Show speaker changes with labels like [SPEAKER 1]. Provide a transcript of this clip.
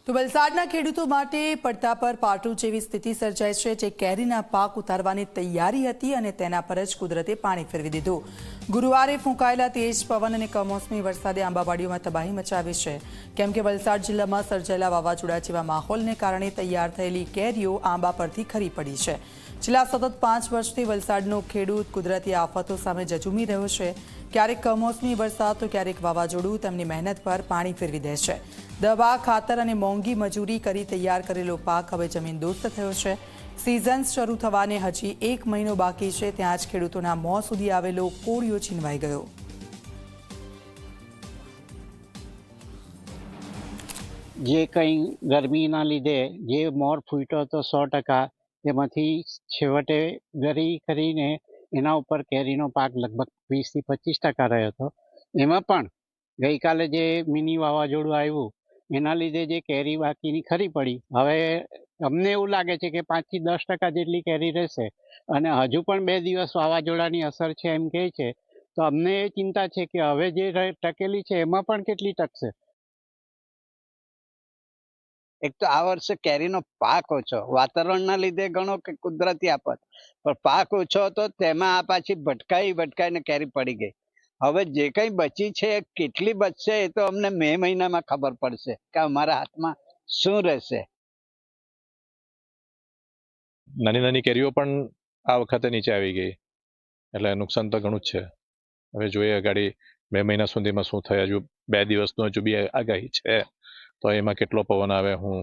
[SPEAKER 1] તો વલસાડના ખેડૂતો માટે પડતા પર પાટું જેવી સ્થિતિ સર્જાઈ છે, જે કેરીના પાક ઉતારવાની તૈયારી હતી અને તેના પર જ કુદરતે પાણી ફેરવી દીધું। ગુરુવારે ફૂંકાયેલા તેજ પવન અને કમોસમી વરસાદે આંબાવાડીઓમાં તબાહી મચાવી છે, કેમ કે વલસાડ જિલ્લામાં સર્જાયેલા વાવાઝોડા જેવા માહોલને કારણે તૈયાર થયેલી કેરીઓ આંબા પરથી ખરી પડી છે। છેલ્લા સતત 5 વર્ષથી વલસાડનો ખેડૂત કુદરતી આફતો સામે ઝઝૂમી રહ્યો છે। ક્યારેક કમોસમી વરસાદ તો ક્યારેક વાવાઝોડું તેમની મહેનત પર પાણી ફેરવી દે છે। દવા, ખાતર અને મોંઘી મજૂરી કરી તૈયાર કરેલો પાક હવે જમીનદોસ્ત થયો છે। સિઝન શરૂ થવાને હજી 1 મહિનો બાકી છે, ત્યાં જ ખેડૂતોના મોં સુધી આવેલો કોળિયો છીનવાઈ ગયો।
[SPEAKER 2] જે કંઈ ગરમીના લીધે જે મોર ફૂટ્યો હતો 100%, તેમાંથી છેવટે ગરી કરીને એના ઉપર કેરીનો પાક લગભગ 20 થી 25% રહ્યો હતો। એમાં પણ ગઈકાલે જે મિની વાવાઝોડું આવ્યું એના લીધે જે કેરી બાકીની ખરી પડી, હવે અમને એવું લાગે છે કે 5 થી 10% જેટલી કેરી રહેશે અને હજુ પણ 2 દિવસ વાવાઝોડાની અસર છે એમ કહે છે, તો અમને એ ચિંતા છે કે હવે જે ટકેલી છે એમાં પણ કેટલી ટકશે।
[SPEAKER 3] એક તો આ વર્ષે કેરીનો પાક ઓછો, વાતાવરણના લીધે ઘણો કે કુદરતી આફત, પણ પાક ઓછો હતો તેમાં આ પાછી ભટકાઈને કેરી પડી ગઈ। હવે જે કંઈ બચી છે કેટલી બચશે એ તો અમને મે મહિનામાં ખબર પડશે કે અમારા હાથમાં શું રહેશે।
[SPEAKER 4] નાની નાની કેરીઓ પણ આ વખતે નીચે આવી ગઈ, એટલે નુકસાન તો ઘણું જ છે। હવે જોઈએ આગાડી 2 મહિના સુધીમાં શું થાય। હજુ 2 દિવસનો હજુ બી આગાહી છે, તો એમાં કેટલો પવન આવે, હું